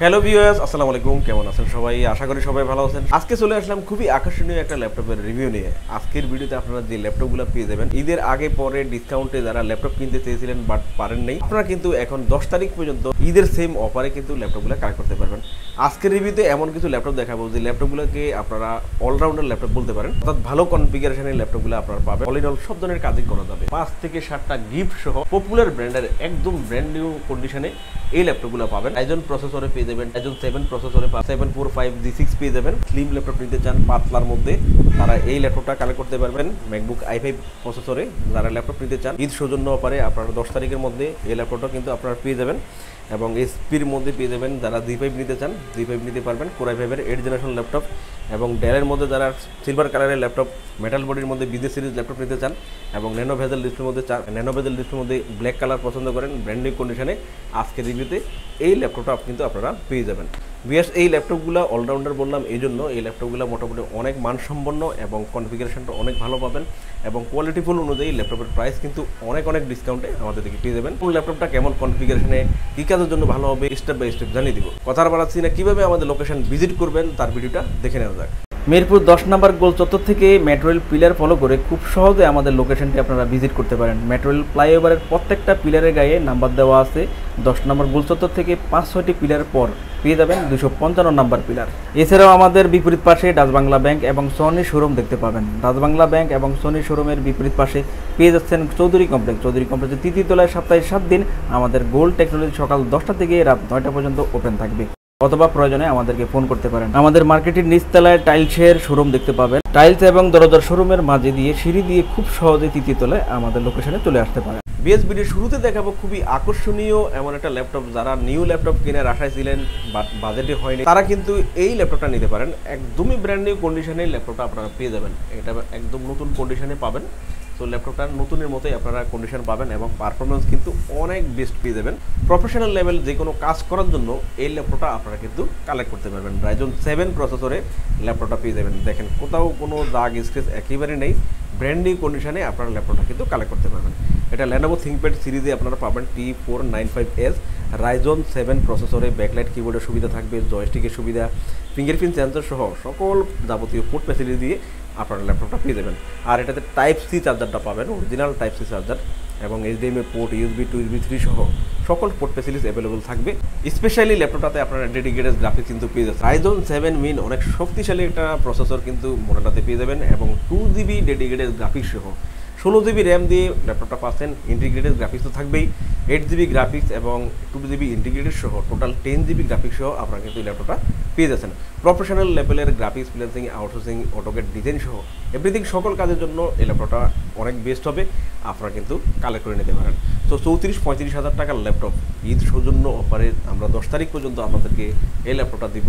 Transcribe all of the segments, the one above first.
Hello viewers, আসসালামু আলাইকুম। কেমন আছেন সবাই? আশা করি সবাই ভালো আছেন। আজকে চলে আসলাম খুবই আকর্ষণীয় একটা ল্যাপটপের রিভিউ নিয়ে। আজকের ভিডিওতে আপনারা যে ল্যাপটপগুলো পেয়ে যাবেন ঈদের আগে পরে ডিসকাউন্টে যারা ল্যাপটপ কিনতে চেয়েছিলেন বাট পারেন নাই, আপনারা কিন্তু এখন 10 তারিখ পর্যন্ত ঈদের সেম অফারে কিন্তু ল্যাপটপগুলো কালেক্ট করতে পারবেন। আজকের রিভিউতে এমন কিছু ল্যাপটপ দেখাবো যে ল্যাপটপগুলোকে আপনারা অলরাউন্ডার ল্যাপটপ বলতে পারেন, অর্থাৎ ভালো কনফিগারেশনের ল্যাপটপগুলো আপনারা পাবেন। অল ইন অল সব ধরনের কাজই করা যাবে। 5 থেকে 7টা গিফট সহ পপুলার ব্র্যান্ডের একদম ব্র্যান্ড নিউ কন্ডিশনে এই ল্যাপটপগুলো পাবেন। Ryzen প্রসেসরে পেয়ে যাবেন, Ryzen 7 প্রসেসরে 745G6 পেয়ে যাবেন। স্লিম ল্যাপটপ নিতে চান পাতলার মধ্যে, তারা এই ল্যাপটপটা কালেক্ট করতে পারবেন। ম্যাকবুক i5 প্রসেসরে যারা ল্যাপটপ নিতে চান ঈদ সৌজন্য অফারে আপনারা 10 তারিখের মধ্যে এই ল্যাপটপটা কিন্তু আপনারা পেয়ে যাবেন। এবং এসপির মধ্যে পেয়ে যাবেন, যারা G5 নিতে চান G5 নিতে পারবেন। Core i5 এর 8 জেনারেশন ল্যাপটপ এবং ডেলের মধ্যে যারা সিলভার কালারের ল্যাপটপ মেটাল বডির মধ্যে বিজনেস সিরিজ ল্যাপটপ নিতে চান এবং ন্যানো ভেজেল ডিসপ্লের মধ্যে ব্ল্যাক কালার পছন্দ করেন ব্র্যান্ড নিউ কন্ডিশনে, আজকের রিভিউতে এই ল্যাপটপটা কিন্তু আপনারা পেয়ে যাবেন। বিএস এই ল্যাপটপগুলো অলরাউন্ডার বললাম এই জন্য, এই ল্যাপটপগুলো মোটামুটি অনেক মানসম্পন্ন এবং কনফিগারেশনটা অনেক ভালো পাবেন এবং কোয়ালিটিফুল অনুযায়ী ল্যাপটপের প্রাইস কিন্তু অনেক ডিসকাউন্টে আমাদের থেকে পেয়ে যাবেন। কোন ল্যাপটপটা কেমন কনফিগারেশনে কী কাজের জন্য ভালো হবে স্টেপ বাই স্টেপ জানিয়ে দিব। কথা বাড়াচ্ছি না, কীভাবে আমাদের লোকেশন ভিজিট করবেন তার ভিডিওটা দেখে নেওয়া যাক। মিরপুর 10 নম্বর গোল চত্বর থেকে মেট্রো রেল পিলার ফলো করে খুব সহজে আমাদের লোকেশনটি আপনারা ভিজিট করতে পারেন। মেট্রো রেল ফ্লাইওভারের প্রত্যেকটা পিলারের গায়ে নাম্বার দেওয়া আছে। 10 নম্বর গোল চত্বর থেকে 5-6টি পিলার পর পেয়ে যাবেন 255 নম্বর পিলার। এছাড়াও আমাদের বিপরীত পাশে ডাচ বাংলা ব্যাংক এবং সনি শোরুম দেখতে পাবেন। ডাচ বাংলা ব্যাংক এবং সনি শোরুমের বিপরীত পাশে পেয়ে যাচ্ছেন চৌধুরী কমপ্লেক্সের তৃতীয় তলায় সপ্তাহে 7 দিন আমাদের গোল্ড টেকনোলজি সকাল 10টা থেকে রাত 9টা পর্যন্ত ওপেন থাকবে, অথবা প্রয়োজনে আমাদেরকে ফোন করতে পারেন। আমাদের মার্কেটের নিচতলায় টাইলসের শোরুম দেখতে পাবেন। টাইলস এবং দরজার শোরুমের মাঝে দিয়ে সিঁড়ি দিয়ে খুব সহজে তৃতীয় তলায় আমাদের লোকেশনে চলে আসতে পারেন। বিএস ভিডিওর শুরুতে দেখাবো খুবই আকর্ষণীয় এমন একটা ল্যাপটপ, যারা নিউ ল্যাপটপ কেনার আশায় ছিলেন বাট বাজেটে হয়নি, তারা কিন্তু এই ল্যাপটপটা নিতে পারেন। একদমই ব্র্যান্ড নিউ কন্ডিশনে ল্যাপটপটা আপনারা পেয়ে যাবেন। এটা একদম নতুন কন্ডিশনে পাবেন। তো ল্যাপটপটা নতুনের মতোই আপনারা কন্ডিশন পাবেন এবং পারফরমেন্স কিন্তু অনেক বেস্ট পেয়ে যাবেন। প্রফেশনাল লেভেল যে কোনো কাজ করার জন্য এই ল্যাপটপটা আপনারা কিন্তু কালেক্ট করতে পারবেন। Ryzen 7 প্রসেসরে ল্যাপটপটা পেয়ে যাবেন। দেখেন কোথাও কোনো দাগ স্ক্র্যাচ একেবারে নেই, ব্র্যান্ড নিউ কন্ডিশনে আপনারা ল্যাপটপটা কিন্তু কালেক্ট করতে পারবেন। এটা Lenovo ThinkPad সিরিজে আপনারা পাবেন T495S Ryzen 7 প্রসেসরে। ব্যাকলাইট কিবোর্ডের সুবিধা থাকবে, জয়স্টিকের সুবিধা, ফিঙ্গারপ্রিন্ট সেন্সর সহ সকল যাবতীয় পোর্ট ফ্যাসিলিটি দিয়ে আপনারা ল্যাপটপটা পেয়ে যাবেন। আর এটাতে Type-C চার্জারটা পাবেন, অরিজিনাল Type-C চার্জার এবং HDMI পোর্ট, USB 2, USB 3 সহ সকল পোর্ট ফ্যাসিলিটিস অ্যাভেলেবল থাকবে। স্পেশালি ল্যাপটপটাতে আপনারা ডেডিকেটেড গ্রাফিক্স কিন্তু পেয়ে যাচ্ছেন। Ryzen 7 মিন অনেক শক্তিশালী একটা প্রসেসর কিন্তু মডেলটাতে পেয়ে যাবেন এবং 2GB ডেডিকেটেড গ্রাফিক্স সহ 16GB র্যাম দিয়ে ল্যাপটপটা পাচ্ছেন। ইন্টিগ্রেটেড গ্রাফিক্স তো থাকবেই, 8GB গ্রাফিক্স এবং 2GB ইন্টিগ্রেটেড সহ টোটাল 10GB গ্রাফিক্স সহ আপনারা কিন্তু এই ল্যাপটপটা পেয়ে যাচ্ছেন। প্রফেশনাল লেভেলের graphics, freelancing, outsourcing, AutoCAD design সহ এভরিথিং সকল কাজের জন্য এই ল্যাপটপটা অনেক বেস্ট হবে, আপনারা কিন্তু কালেক্ট করে নিতে পারেন। তো 34-35 হাজার টাকার ল্যাপটপ ঈদ সৌজন্য অফারে আমরা 10 তারিখ পর্যন্ত আপনাদেরকে এই ল্যাপটপটা দিব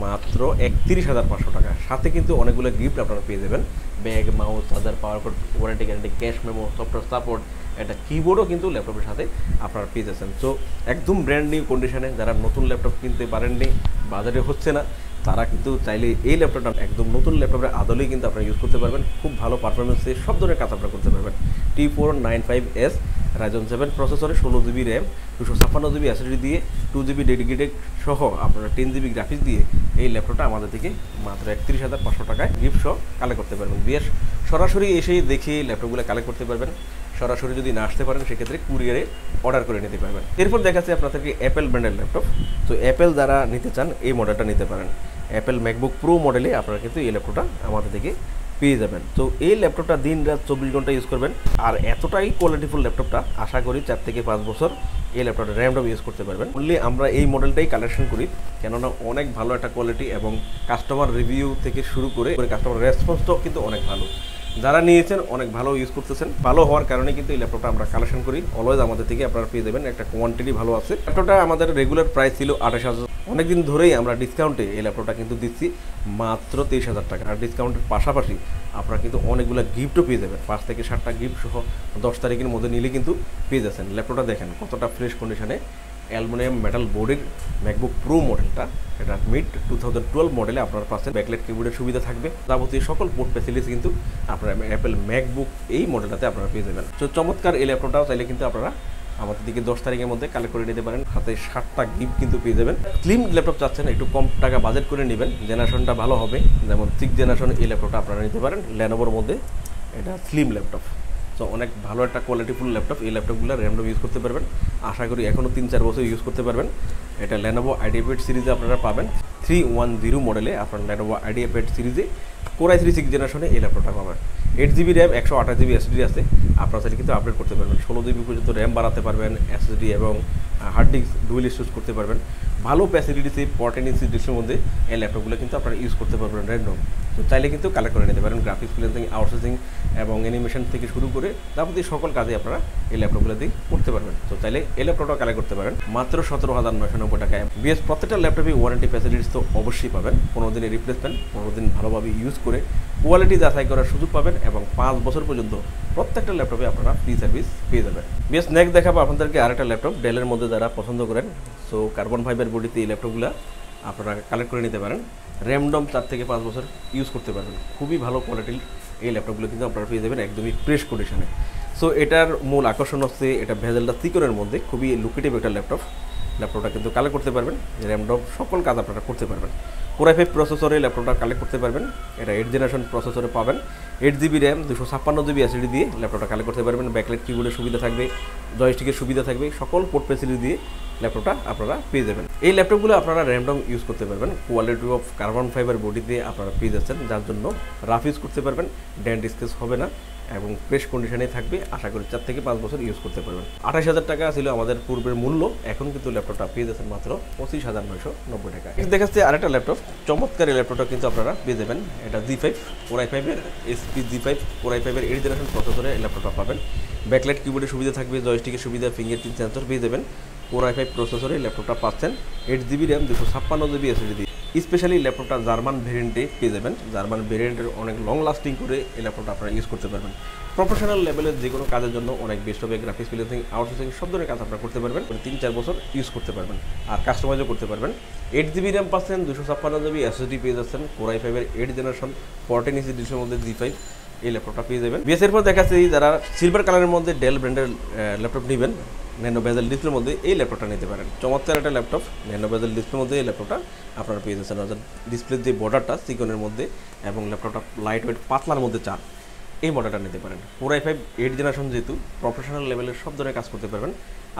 মাত্র 31,500 টাকা। সাথে কিন্তু অনেকগুলো গিফট আপনারা পেয়ে যাবেন, bag, mouse, charger, power cord, warranty guarantee, cash memo, software support, একটা কিবোর্ডও কিন্তু ল্যাপটপের সাথে আপনারা পেয়ে যাচ্ছেন। তো একদম ব্র্যান্ড নিউ কন্ডিশনে যারা নতুন ল্যাপটপ কিনতে পারেননি, বাজারে হচ্ছে না, তারা কিন্তু চাইলে এই ল্যাপটপটা একদম নতুন ল্যাপটপের আদলেই কিন্তু আপনারা ইউজ করতে পারবেন। খুব ভালো পারফরমেন্সে সব ধরনের কাজ আপনারা করতে পারবেন। T495S Ryzen 7 প্রসেসরে 16GB র্যাম, 256GB SSD দিয়ে 2GB ডেডিকেটেড সহ আপনারা 10GB গ্রাফিক্স দিয়ে এই ল্যাপটপটা আমাদের থেকে মাত্র 31,500 টাকায় গিফট সহ কালেক্ট করতে পারবেন। বিএস সরাসরি এসেই দেখে ল্যাপটপগুলো কালেক্ট করতে পারবেন। সরাসরি যদি না আসতে পারেন সেক্ষেত্রে কুরিয়ারে অর্ডার করে নিতে পারবেন। এরপর দেখাচ্ছে আপনাদেরকে অ্যাপেল ব্র্যান্ডের ল্যাপটপ। তো অ্যাপেল যারা নিতে চান এই মডেলটা নিতে পারেন। অ্যাপেল ম্যাকবুক প্রো মডেলে আপনারা কিন্তু এই ল্যাপটপটা আমাদের থেকে পেয়ে যাবেন। তো এই ল্যাপটপটা দিন রাত 24 ঘন্টা ইউজ করবেন। আর এতটাই কোয়ালিটিফুল ল্যাপটপটা আশা করি 4 থেকে 5 বছর এই ল্যাপটপটা র্যামটাও ইউজ করতে পারবেন। অনলি আমরা এই মডেলটাই কালেকশন করি, কেননা অনেক ভালো একটা কোয়ালিটি এবং কাস্টমার রিভিউ থেকে শুরু করে কাস্টমার রেসপন্সটাও কিন্তু অনেক ভালো। যারা নিয়েছেন অনেক ভালো ইউজ করতেছেন, ভালো হওয়ার কারণে কিন্তু এই ল্যাপটপটা আমরা কালেকশন করি। অলওয়েজ আমাদের থেকে আপনারা পেয়ে যাবেন, একটা কোয়ান্টিটি ভালো আছে। ল্যাপটপটা আমাদের রেগুলার প্রাইস ছিল 28,000। অনেকদিন ধরেই আমরা ডিসকাউন্টে এই ল্যাপটপটা কিন্তু দিচ্ছি মাত্র 23,000 টাকা। আর ডিসকাউন্টের পাশাপাশি আপনারা কিন্তু অনেকগুলো গিফটও পেয়ে যাবেন। 5 থেকে 7টা গিফট সহ 10 তারিখের মধ্যে নিলে কিন্তু পেয়ে যাচ্ছেন। ল্যাপটপটা দেখেন কতটা ফ্রেশ কন্ডিশনে, অ্যালুমিনিয়াম মেটাল বোর্ডের ম্যাকবুক প্রো মডেলটা, এটা মিড 2012 মডেলে আপনার পাচ্ছেন। ব্যাকলাইট কিবোর্ডের সুবিধা থাকবে, যাবতীয় সকল পোর্ট ফ্যাসিলিটিস কিন্তু আপনারা অ্যাপেল ম্যাকবুক এই মডেলটাতে আপনারা পেয়ে যাবেন। তো চমৎকার এই ল্যাপটপটাও চাইলে কিন্তু আপনারা আমাদের দিকে 10 তারিখের মধ্যে কালেক্ট করে নিতে পারেন। হাতে 7টা গিফট কিন্তু পেয়ে যাবেন। স্লিম ল্যাপটপ চাচ্ছেন, একটু কম টাকা বাজেট করে নেবেন, জেনারেশনটা ভালো হবে, যেমন 6 জেনারেশন এই ল্যাপটপটা আপনারা নিতে পারেন লেনোভোর মধ্যে। এটা স্লিম ল্যাপটপ, সো অনেক ভালো একটা কোয়ালিটিফুল ল্যাপটপ। এই ল্যাপটপগুলো র্যান্ডম ইউজ করতে পারবেন, আশা করি এখনও 3-4 বছর ইউজ করতে পারবেন। এটা লেনোভো আইডিয়াপ্যাড সিরিজে আপনারা পাবেন 310 মডেলে, আপনার লেনোভো আইডিয়াপ্যাড সিরিজে Core i3 6 জেনারেশনে এই ল্যাপটপটা পাবেন। 8GB র্যাম 128GB SSD আছে, আপনারা চাইলে কিন্তু আপডেট করতে পারবেন। 16GB পর্যন্ত র্যাম বাড়াতে পারবেন, SSD এবং হার্ড ডিস্ক ডুয়েল স্টোরেজ করতে পারবেন। ভালো ফ্যাসিলিটিস এই 14 ইঞ্চি ডিসপ্লের মধ্যে এই ল্যাপটপগুলো কিন্তু আপনারা ইউজ করতে পারবেন র্যান্ডম। তো চাইলে কিন্তু কালেক্ট করে নিতে পারেন। গ্রাফিক্স ফ্রিল্যান্সিং, আউটসোর্সিং এবং অ্যানিমেশন থেকে শুরু করে যাবতীয় সকল কাজে আপনারা এই ল্যাপটপগুলো দিয়ে করতে পারবেন। তো চাইলে এই ল্যাপটপটা কালেক্ট করতে পারেন মাত্র 17,990 টাকায়। বিএস প্রত্যেকটা ল্যাপটপে ওয়ারেন্টি ফ্যাসিলিটিস তো অবশ্যই পাবেন, 15 দিনের রিপ্লেসমেন্ট, 15 দিন ভালোভাবে ইউজ করে কোয়ালিটি যাচাই করার সুযোগ পাবেন এবং 5 বছর পর্যন্ত প্রত্যেকটা ল্যাপটপে আপনারা ফ্রি সার্ভিস পেয়ে যাবেন। বিএস নেক্সট দেখাবো আপনাদেরকে আরেকটা ল্যাপটপ ডেলের মধ্যে যারা পছন্দ করেন। সো কার্বন ফাইবার বডিতে এই ল্যাপটপগুলো আপনারা কালেক্ট করে নিতে পারেন। র্যামডম 4 থেকে 5 বছর ইউজ করতে পারবেন। খুবই ভালো কোয়ালিটির এই ল্যাপটপগুলো কিন্তু আপনারা পেয়ে যাবেন একদমই ফ্রেশ কন্ডিশনে। সো এটার মূল আকর্ষণ হচ্ছে এটা ভেজেলটা চিকনের মধ্যে, খুবই লুকেটিভ একটা ল্যাপটপটা কিন্তু কালেক্ট করতে পারবেন। র্যামডম সকল কাজ আপনারা করতে পারবেন। Core i5 প্রসেসরে ল্যাপটপটা কালেক্ট করতে পারবেন। এটা 8 জেনারেশন প্রসেসরে পাবেন। 8GB র্যাম 256GB SSD দিয়ে ল্যাপটপটা কালেক্ট করতে পারবেন। ব্যাকলাইট কিবোর্ডের সুবিধা থাকবে, জয়স্টিকের সুবিধা থাকবে, সকল পোর্ট ফ্যাসিলিটি দিয়ে ল্যাপটপটা আপনারা পেয়ে যাবেন। এই ল্যাপটপগুলো আপনারা র্যান্ডম ইউজ করতে পারবেন। কোয়ালিটি অফ কার্বন ফাইবার বডিতে আপনারা পেয়ে যাচ্ছেন, যার জন্য রাফ ইউজ করতে পারবেন, ডেন্ট স্কেচ হবে না এবং ফ্রেশ কন্ডিশনে থাকবে। আশা করি 4 থেকে 5 বছর ইউজ করতে পারবেন। 28,000 টাকা ছিল আমাদের পূর্বের মূল্য, এখন কিন্তু ল্যাপটপটা পেয়ে যাচ্ছেন মাত্র 25,990 টাকা। দেখাচ্ছে আরেকটা ল্যাপটপ, চমৎকার এই ল্যাপটপটা কিন্তু আপনারা পেয়ে যাবেন। এটা G5 Core i5 এর SP G5 Core i5 এর 8 জেনারেশন প্রসেসরে এই ল্যাপটপটা পাবেন। ব্যাকলাইট কিবোর্ডের সুবিধা থাকবে, জয়স্টিকের সুবিধা, ফিঙ্গারপ্রিন্ট সেন্সর পেয়ে যাবেন। Core i5 প্রসেসরে ল্যাপটপটা পাচ্ছেন 8GB র্যাম 256GB SSD দিয়ে। স্পেশালি ল্যাপটপটা জার্মান ভেরিয়েন্টে পেয়ে যাবেন। জার্মান ভেরিয়েন্টের অনেক লং লাস্টিং করে এই ল্যাপটপটা আপনারা ইউজ করতে পারবেন। প্রফেশনাল লেভেলের যে কোনো কাজের জন্য অনেক বেস্ট হবে। গ্রাফিক্স ফ্রিল্যান্সিং, আউটসোর্সিং সব ধরনের কাজ আপনারা করতে পারবেন। 3-4 বছর ইউজ করতে পারবেন আর কাস্টমাইজও করতে পারবেন। 8GB র্যাম পাচ্ছেন, 256GB SSD পেয়ে যাচ্ছেন। Core i5 এর 8 জেনারেশন 14 ইঞ্চি ডিসপ্লের মধ্যে G5 এই ল্যাপটপটা পেয়ে যাবেন। বিএসের পর দেখাচ্ছে যারা সিলভার কালারের মধ্যে ডেল ব্র্যান্ডের ল্যাপটপ নেবেন ন্যানো বেজেল ডিসপ্লের মধ্যে এই ল্যাপটপটা নিতে পারেন। চমৎকার একটা ল্যাপটপ, ন্যানো বেজেল ডিসপ্লের মধ্যে এই ল্যাপটপটা আপনারা পেয়ে যাচ্ছেন। অর্থাৎ ডিসপ্লের যে বর্ডারটা চিকনের মধ্যে এবং ল্যাপটপটা লাইট ওয়েট পাতলার মধ্যে চান, এই মডেলটা নিতে পারেন। Core i5 8 জেনারেশন যেহেতু প্রফেশনাল লেভেলের সব ধরনের কাজ করতে পারবেন।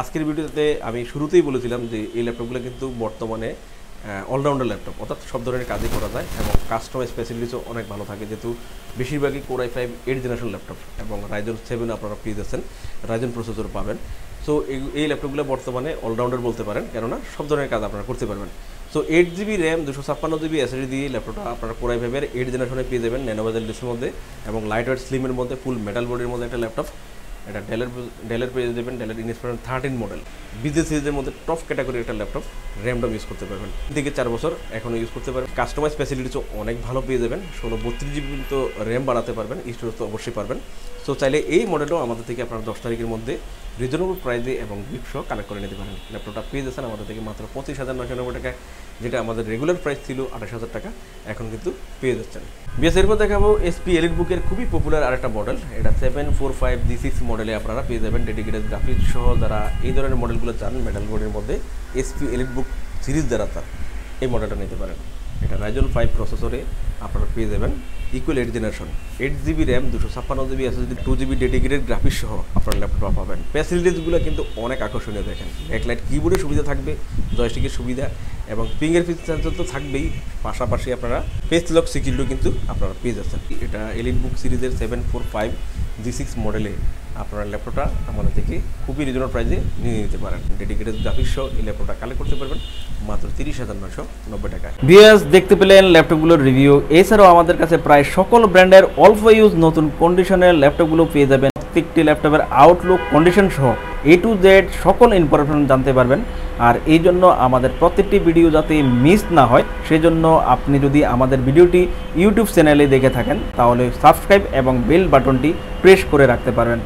আজকের ভিডিওতে আমি শুরুতেই বলেছিলাম যে এই ল্যাপটপগুলো কিন্তু বর্তমানে অলরাউন্ডার ল্যাপটপ, অর্থাৎ সব ধরনের কাজই করা যায় এবং কাস্টমাইজ ফ্যাসিলিটিসও অনেক ভালো থাকে, যেহেতু বেশিরভাগই Core i5 8 জেনারেশন ল্যাপটপ এবং Ryzen 7 আপনারা পেয়ে যাচ্ছেন, Ryzen প্রসেসর পাবেন। সো এই ল্যাপটপগুলো বর্তমানে অলরাউন্ডার বলতে পারেন, কেননা সব ধরনের কাজ আপনারা করতে পারবেন। So 8GB RAM 256GB SSD দিয়ে ল্যাপটপটা আপনারা Core i5 এর 8 জেনারেশনে পেয়ে যাবেন, ন্যানো বেজেল ডিসপ্লের মধ্যে এবং লাইট ওয়েট স্লিমের মধ্যে, ফুল মেটাল বডির মধ্যে একটা ল্যাপটপ। এটা ডেলের পেয়ে যাবেন, ডেলের ইনস্পিরেশন 13 মডেল বিজনেস সিরিজের মধ্যে টপ ক্যাটাগরি একটা ল্যাপটপ, র্যামডম ইউজ করতে পারবেন। 3 থেকে 4 বছর এখনও ইউজ করতে পারবেন। কাস্টমাইজ ফ্যাসিলিটিসও অনেক ভালো পেয়ে যাবেন। 16-32GB পর্যন্ত র্যাম বাড়াতে পারবেন, স্টোরেজ তো অবশ্যই পারবেন। সো চাইলে এই মডেলও আমাদের থেকে আপনারা 10 তারিখের মধ্যে রিজনেবল প্রাইসে এবং গিফট সহ কালেক্ট করে নিতে পারেন। ল্যাপটপটা পেয়ে যাচ্ছেন আমাদের থেকে মাত্র 25,990 টাকায়, যেটা আমাদের রেগুলার প্রাইস ছিল 28,000 টাকা, এখন কিন্তু পেয়ে যাচ্ছেন। বিএস এরপর দেখাবো SP এলিটবুকের খুবই পপুলার আরেকটা মডেল, এটা 745 G6 মডেলে আপনারা পেয়ে যাবেন। ডেডিকেটেড গ্রাফিক্স সহ যারা এই ধরনের মডেলগুলো চান মেটাল বোর্ডের মধ্যে, SP এলিটবুক সিরিজ যারা চান এই মডেলটা নিতে পারেন। এটা Ryzen 5 প্রসেসরে আপনারা পেয়ে যাবেন, equal 8 generation, 8GB RAM 256GB SSD, 2GB dedicated graphics সহ আপনার ল্যাপটপ পাবেন। ফ্যাসিলিটিসগুলো কিন্তু অনেক আকর্ষণীয় দেখেন, ব্যাকলাইট কিবোর্ডের সুবিধা থাকবে, জয়স্টিকের সুবিধা এবং ফিঙ্গারপ্রিন্ট সেন্সর তো থাকবেই, পাশাপাশি আপনারা ফেস লক সিকিউরিটিও কিন্তু আপনারা পেয়ে যাচ্ছেন। এটা এলিটবুক সিরিজের 745 G6 মডেলে আপনারা ল্যাপটপটা আমাদের থেকে খুবই রিজনেবল প্রাইসে নিয়ে নিতে পারেন। ডেডিকেটেড গ্রাফিক্স সহ এই ল্যাপটপটা কালেক্ট করতে পারবেন মাত্র 30,990 টাকায়। ভিউয়ার্স দেখতে পেলেন ল্যাপটপগুলোর রিভিউ। এছাড়াও আমাদের কাছে প্রায় সকল ব্র্যান্ডের অল্প ইউজ নতুন কন্ডিশনের ল্যাপটপগুলো পেয়ে যাবেন। প্রত্যেকটি ল্যাপটপের আউটলুক, কন্ডিশন সহ A to Z সকল ইনফরমেশন জানতে পারবেন। আর এই জন্য আমাদের প্রত্যেকটি ভিডিও যাতে মিস না হয়, সেজন্য আপনি যদি আমাদের ভিডিওটি ইউটিউব চ্যানেলে দেখে থাকেন তাহলে সাবস্ক্রাইব এবং বেল বাটনটি প্রেস করে রাখতে পারবেন।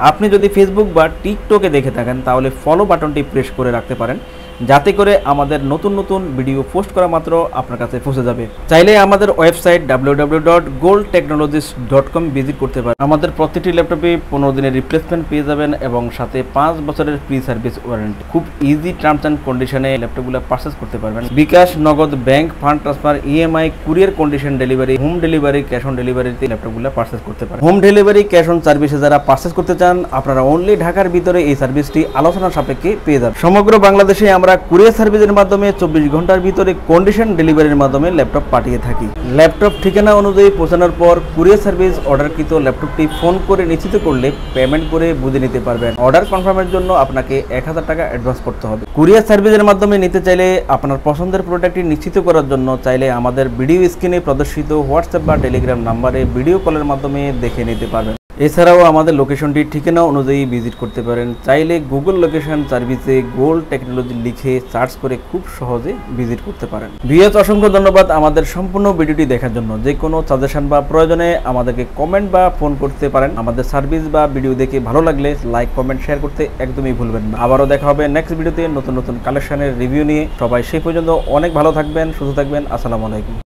আপনি যদি ফেসবুক বা টিকটকে দেখে থাকেন তাহলে ফলো বাটনটি প্রেস করে রাখতে পারেন। যাতে করে আমাদের নতুন নতুন ভিডিও পোস্ট করা মাত্র আপনার কাছে পৌঁছে যাবে। চাইলে আমাদের ওয়েবসাইট www.goldtechnologies.com ভিজিট করতে পারেন। আমাদের প্রতিটি ল্যাপটপে 15 দিনের রিপ্লেসমেন্ট পেয়ে যাবেন এবং সাথে 5 বছরের ফ্রি সার্ভিস ওয়ারেন্টি। খুব ইজি টার্মস অ্যান্ড কন্ডিশনে ল্যাপটপগুলো পারচেস করতে পারবেন। বিকাশ, নগদ, bank, fund transfer, EMI, courier condition delivery, home delivery, cash on ডেলিভারিতে ল্যাপটপগুলো পারচেস করতে পারেন। হোম ডেলিভারি, ক্যাশ অন সার্ভিসে যারা পারচেস করতে চান আপনারা অনলি ঢাকার ভিতরে এই সার্ভিসটি আলোচনা সাপেক্ষে পেয়ে যাবেন। সমগ্র বাংলাদেশে আমরা কুরিয়ার সার্ভিসের মাধ্যমে 24 ঘন্টার ভিতরে কন্ডিশন ডেলিভারির মাধ্যমে ল্যাপটপ পাঠিয়ে থাকি। ল্যাপটপ ঠিকানা অনুযায়ী পৌঁছানোর পর কুরিয়ার সার্ভিস অর্ডারকৃত ল্যাপটপটি ফোন করে নিশ্চিত করলে পেমেন্ট করে বুঝে নিতে পারবেন। অর্ডার কনফার্মের জন্য আপনাকে 1000 টাকা অ্যাডভান্স করতে হবে। কুরিয়ার সার্ভিসের মাধ্যমে নিতে চাইলে আপনার পছন্দের প্রোডাক্টটি নিশ্চিত করার জন্য চাইলে আমাদের ভিডিও স্ক্রিনে প্রদর্শিত হোয়াটসঅ্যাপ বা টেলিগ্রাম নাম্বারে ভিডিও কলের মাধ্যমে দেখে নিতে পারবেন। এছাড়াও আমাদের লোকেশনটি ঠিকানা অনুযায়ী ভিজিট করতে পারেন। চাইলে গুগল লোকেশন সার্ভিসে গোল্ড টেকনোলজি লিখে সার্চ করে খুব সহজে ভিজিট করতে পারেন। ভিউয়ার্স, অসংখ্য ধন্যবাদ আমাদের সম্পূর্ণ ভিডিওটি দেখার জন্য। যে কোনো সাজেশন বা প্রয়োজনে আমাদেরকে কমেন্ট বা ফোন করতে পারেন। আমাদের সার্ভিস বা ভিডিও দেখে ভালো লাগলে লাইক, কমেন্ট, শেয়ার করতে একদমই ভুলবেন না। আবারও দেখা হবে নেক্সট ভিডিওতে নতুন নতুন কালেকশনের রিভিউ নিয়ে। সবাই সেই পর্যন্ত অনেক ভালো থাকবেন, সুস্থ থাকবেন। আসসালামু আলাইকুম।